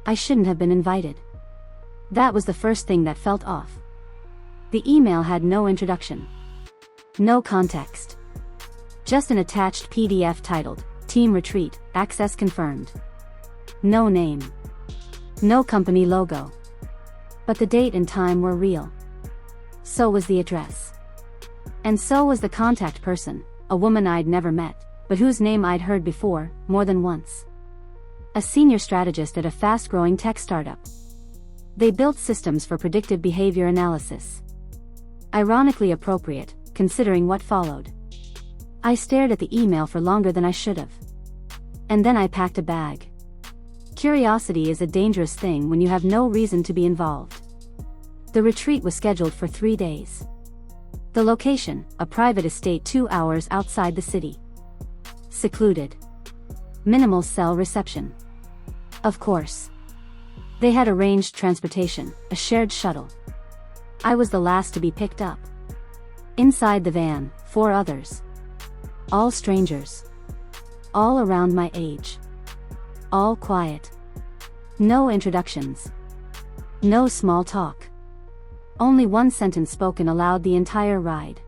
I shouldn't have been invited. That was the first thing that felt off. The email had no introduction. No context. Just an attached PDF titled, Team Retreat, Access Confirmed. No name. No company logo. But the date and time were real. So was the address. And so was the contact person, a woman I'd never met, but whose name I'd heard before, more than once. A senior strategist at a fast-growing tech startup. They built systems for predictive behavior analysis. Ironically appropriate, considering what followed. I stared at the email for longer than I should have. And then I packed a bag. Curiosity is a dangerous thing when you have no reason to be involved. The retreat was scheduled for 3 days. The location, a private estate 2 hours outside the city. Secluded. Minimal cell reception. Of course. They had arranged transportation, a shared shuttle. I was the last to be picked up. Inside the van, 4 others. All strangers. All around my age. All quiet. No introductions. No small talk. Only one sentence spoken aloud the entire ride.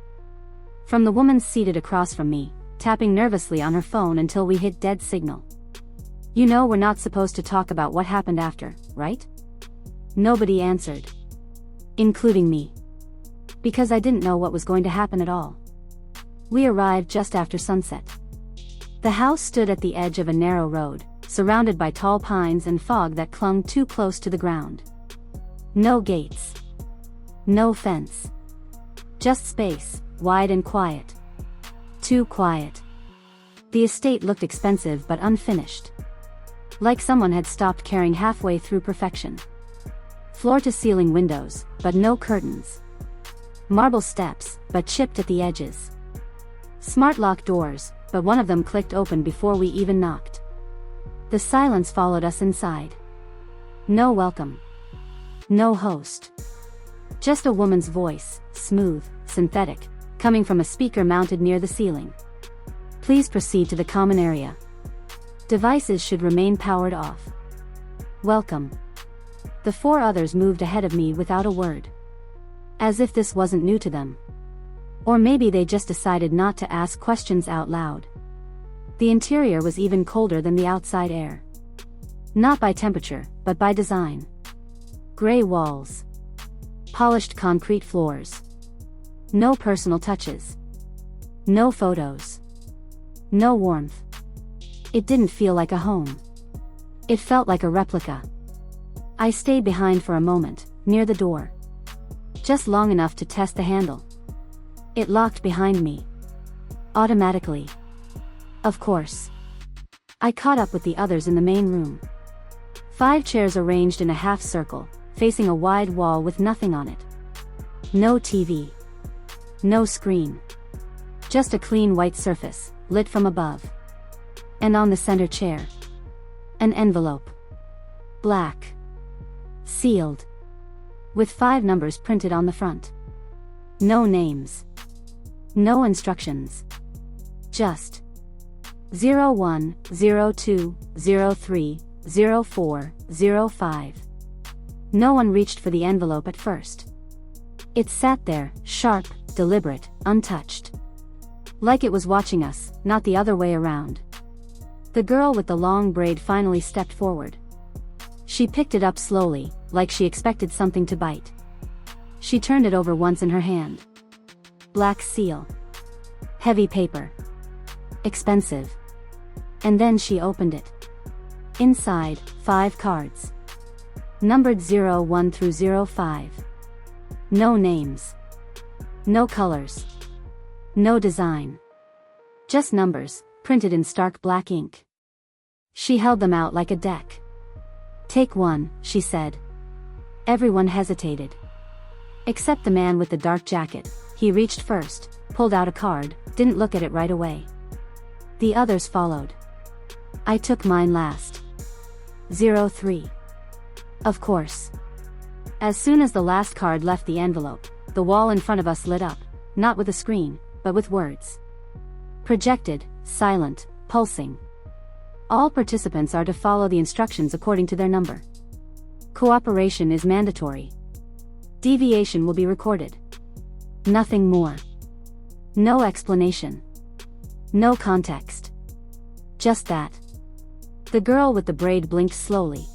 From the woman seated across from me, tapping nervously on her phone until we hit dead signal. You know we're not supposed to talk about what happened after, right? Nobody answered. Including me. Because I didn't know what was going to happen at all. We arrived just after sunset. The house stood at the edge of a narrow road, surrounded by tall pines and fog that clung too close to the ground. No gates. No fence. Just space, wide and quiet. Too quiet. The estate looked expensive but unfinished. Like someone had stopped caring halfway through perfection. Floor-to-ceiling windows, but no curtains. Marble steps, but chipped at the edges. Smart lock doors, but one of them clicked open before we even knocked. The silence followed us inside. No welcome. No host. Just a woman's voice, smooth, synthetic, coming from a speaker mounted near the ceiling. Please proceed to the common area. Devices should remain powered off. Welcome. The 4 others moved ahead of me without a word. As if this wasn't new to them. Or maybe they just decided not to ask questions out loud. The interior was even colder than the outside air. Not by temperature, but by design. Gray walls. Polished concrete floors. No personal touches. No photos. No warmth. It didn't feel like a home. It felt like a replica. I stayed behind for a moment, near the door. Just long enough to test the handle. It locked behind me. Automatically. Of course. I caught up with the others in the main room. 5 chairs arranged in a half circle, facing a wide wall with nothing on it. No TV. No screen. Just a clean white surface, lit from above. And on the center chair. An envelope. Black. Sealed. With 5 numbers printed on the front. No names. No instructions. Just 01, 02, 03, 04, 05. No one reached for the envelope at first. It sat there, sharp, deliberate, untouched. Like it was watching us, not the other way around. The girl with the long braid finally stepped forward. She picked it up slowly, like she expected something to bite. She turned it over once in her hand. Black seal. Heavy paper. Expensive. And then she opened it. Inside, 5 cards. Numbered 01 through 05. No names. No colors. No design. Just numbers, printed in stark black ink. She held them out like a deck. Take one, she said. Everyone hesitated. Except the man with the dark jacket. He reached first, pulled out a card, didn't look at it right away. The others followed. I took mine last. 03. Of course. As soon as the last card left the envelope, the wall in front of us lit up, not with a screen, but with words. Projected, silent, pulsing. All participants are to follow the instructions according to their number. Cooperation is mandatory. Deviation will be recorded. Nothing more. No explanation. No context. Just that. The girl with the braid blinked slowly.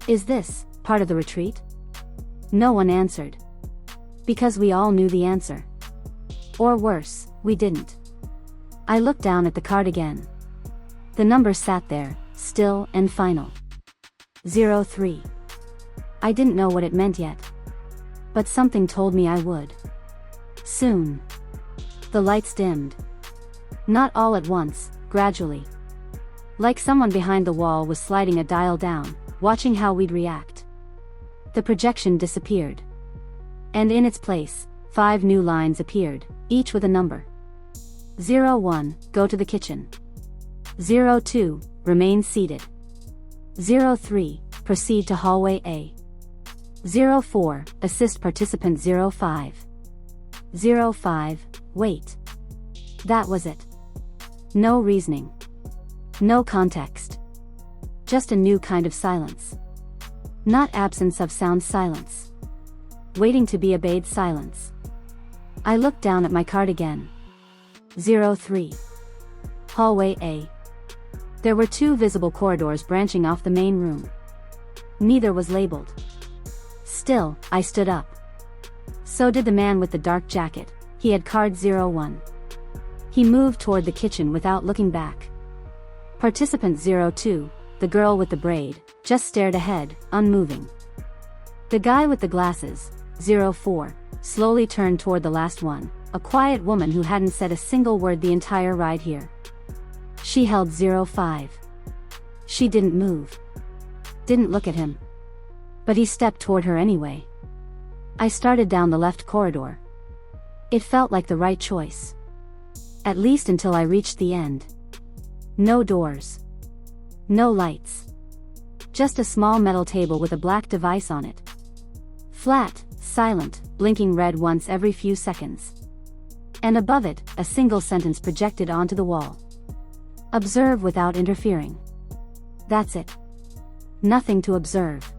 Is this part of the retreat? No one answered. Because we all knew the answer. Or worse, we didn't. I looked down at the card again. The number sat there, still and final. 03. I didn't know what it meant yet. But something told me I would. Soon. The lights dimmed. Not all at once, gradually. Like someone behind the wall was sliding a dial down, watching how we'd react. The projection disappeared. And in its place, 5 new lines appeared, each with a number. 01, go to the kitchen. 02, remain seated. 03, proceed to hallway A. 04, assist participant 05. 05, wait. That was it. No reasoning. No context. Just a new kind of silence. Not absence of sound silence. Waiting to be obeyed silence. I looked down at my card again. 03. Hallway A. There were 2 visible corridors branching off the main room. Neither was labeled. Still, I stood up. So did the man with the dark jacket. He had card 01. He moved toward the kitchen without looking back. Participant 02, the girl with the braid, just stared ahead, unmoving. The guy with the glasses, 04, slowly turned toward the last one, a quiet woman who hadn't said a single word the entire ride here. She held 05. She didn't move. Didn't look at him. But he stepped toward her anyway. I started down the left corridor. It felt like the right choice. At least until I reached the end. No doors. No lights. Just a small metal table with a black device on it. Flat, silent, blinking red once every few seconds. And above it, a single sentence projected onto the wall. Observe without interfering. That's it. Nothing to observe.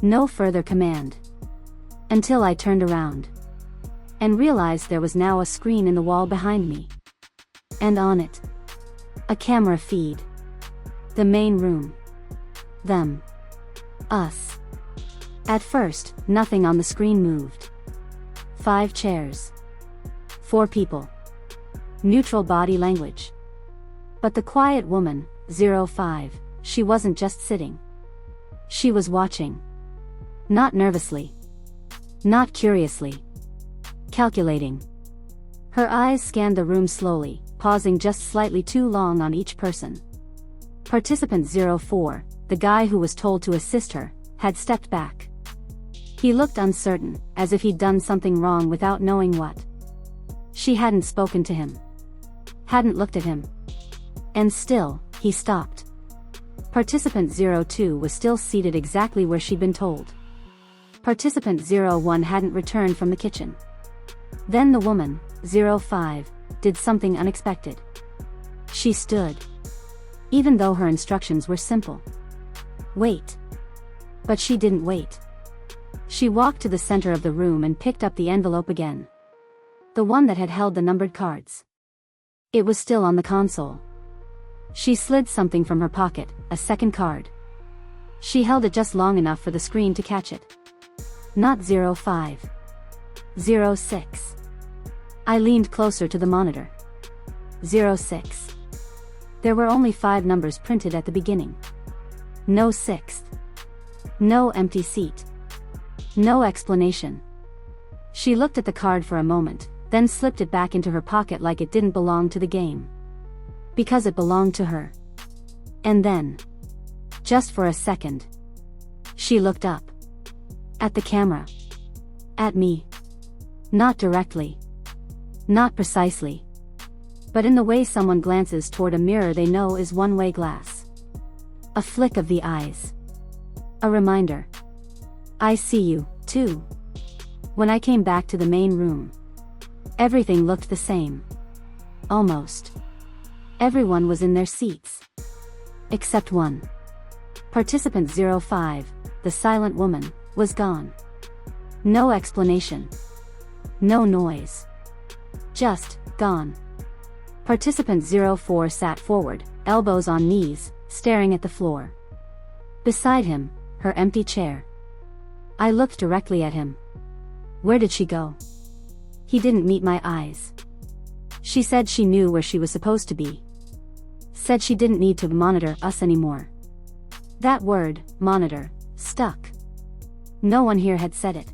No further command. Until I turned around. And realized there was now a screen in the wall behind me. And on it. A camera feed. The main room. Them. Us. At first, nothing on the screen moved. 5 chairs. 4 people. Neutral body language. But the quiet woman, 05, she wasn't just sitting. She was watching. Not nervously. Not curiously. Calculating. Her eyes scanned the room slowly, pausing just slightly too long on each person. Participant 04, the guy who was told to assist her, had stepped back. He looked uncertain, as if he'd done something wrong without knowing what. She hadn't spoken to him. Hadn't looked at him. And still, he stopped. Participant 02 was still seated exactly where she'd been told. Participant 01 hadn't returned from the kitchen. Then the woman, 05, did something unexpected. She stood. Even though her instructions were simple. Wait. But she didn't wait. She walked to the center of the room and picked up the envelope again. The one that had held the numbered cards. It was still on the console. She slid something from her pocket, a second card. She held it just long enough for the screen to catch it. Not 05. 06. I leaned closer to the monitor. 06. There were only 5 numbers printed at the beginning. No 6th. No empty seat. No explanation. She looked at the card for a moment, then slipped it back into her pocket like it didn't belong to the game. Because it belonged to her. And then, just for a second, she looked up. At the camera. At me. Not directly. Not precisely. But in the way someone glances toward a mirror they know is one-way glass. A flick of the eyes. A reminder. I see you, too. When I came back to the main room, everything looked the same. Almost. Everyone was in their seats. Except one. Participant 05, the silent woman, was gone. No explanation. No noise. Just, gone. Participant 04 sat forward, elbows on knees, staring at the floor. Beside him, her empty chair. I looked directly at him. Where did she go? He didn't meet my eyes. She said she knew where she was supposed to be. Said she didn't need to monitor us anymore. That word, monitor, stuck. No one here had said it.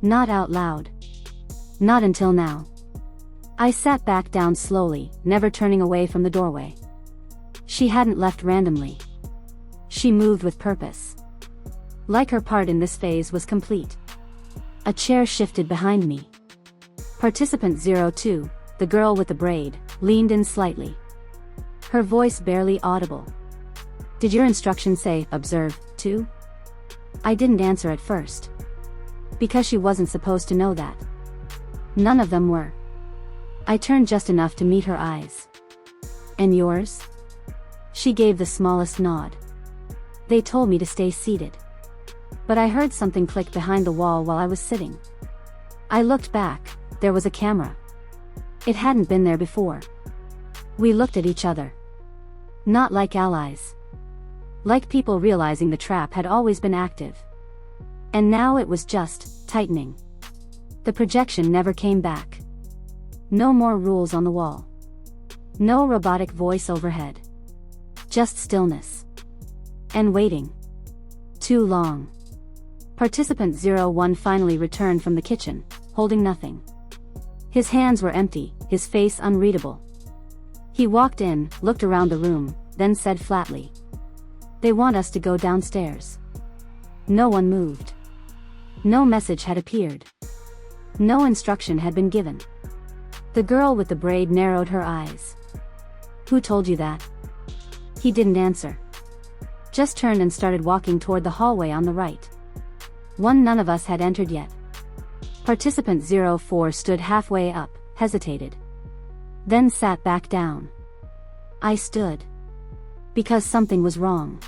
Not out loud. Not until now. I sat back down slowly, never turning away from the doorway. She hadn't left randomly. She moved with purpose. Like her part in this phase was complete. A chair shifted behind me. Participant 02, the girl with the braid, leaned in slightly. Her voice barely audible. Did your instructions say, observe, too? I didn't answer at first. Because she wasn't supposed to know that. None of them were. I turned just enough to meet her eyes. And yours? She gave the smallest nod. They told me to stay seated. But I heard something click behind the wall while I was sitting. I looked back, there was a camera. It hadn't been there before. We looked at each other. Not like allies. Like people realizing the trap had always been active. And now it was just tightening. The projection never came back. No more rules on the wall. No robotic voice overhead. Just stillness. And waiting. Too long. Participant 01 finally returned from the kitchen, holding nothing. His hands were empty, his face unreadable. He walked in, looked around the room, then said flatly. They want us to go downstairs. No one moved. No message had appeared. No instruction had been given. The girl with the braid narrowed her eyes. Who told you that? He didn't answer. Just turned and started walking toward the hallway on the right. One none of us had entered yet. Participant 04 stood halfway up, hesitated. Then sat back down. I stood. Because something was wrong.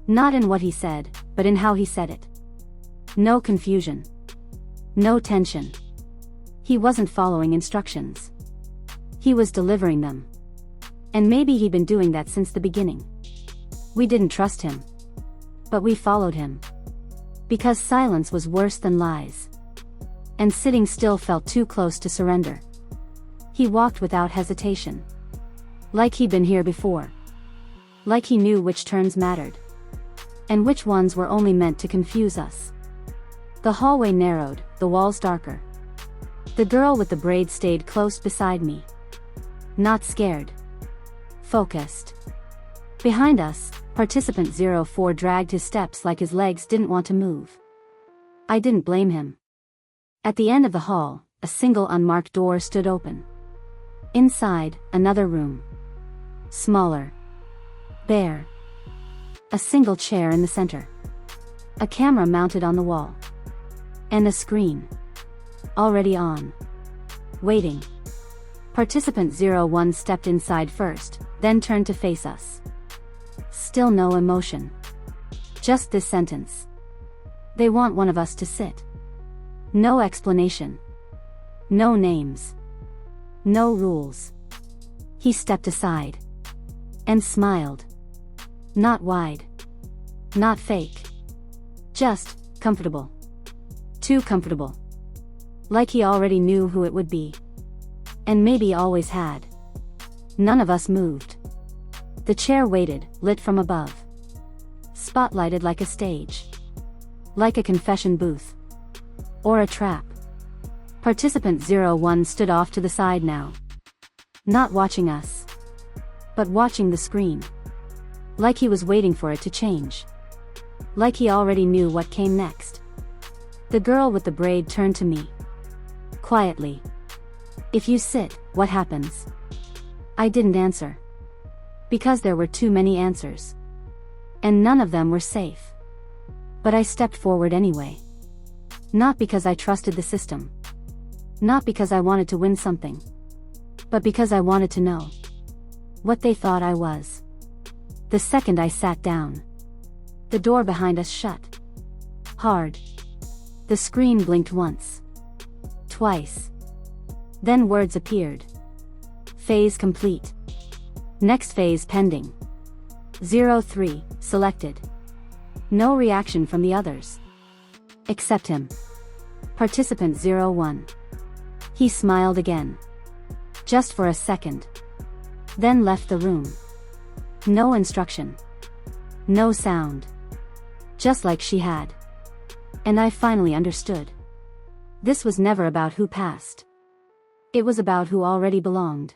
Not in what he said, but in how he said it. No confusion. No tension. He wasn't following instructions. He was delivering them. And maybe he'd been doing that since the beginning. We didn't trust him. But we followed him. Because silence was worse than lies. And sitting still felt too close to surrender. He walked without hesitation. Like he'd been here before. Like he knew which turns mattered. And which ones were only meant to confuse us. The hallway narrowed, the walls darker. The girl with the braid stayed close beside me. Not scared. Focused. Behind us, participant 04 dragged his steps like his legs didn't want to move. I didn't blame him. At the end of the hall, a single unmarked door stood open. Inside, another room. Smaller. Bare. A single chair in the center. A camera mounted on the wall. And a screen. Already on. Waiting. Participant 01 stepped inside first, then turned to face us. Still no emotion. Just this sentence. They want one of us to sit. No explanation. No names. No rules. He stepped aside. And smiled. Not wide. Not fake. Just comfortable. Too comfortable. Like he already knew who it would be. And maybe always had. None of us moved. The chair waited, lit from above. Spotlighted like a stage. Like a confession booth. Or a trap. Participant 01 stood off to the side now. Not watching us. But watching the screen. Like he was waiting for it to change. Like he already knew what came next. The girl with the braid turned to me. Quietly. If you sit, what happens? I didn't answer. Because there were too many answers. And none of them were safe. But I stepped forward anyway. Not because I trusted the system. Not because I wanted to win something. But because I wanted to know. What they thought I was. The second I sat down. The door behind us shut. Hard. The screen blinked once. Twice. Then words appeared. Phase complete. Next phase pending. 03, selected. No reaction from the others. Except him. Participant 01. He smiled again. Just for a second. Then left the room. No instruction. No sound. Just like she had. And I finally understood. This was never about who passed. It was about who already belonged.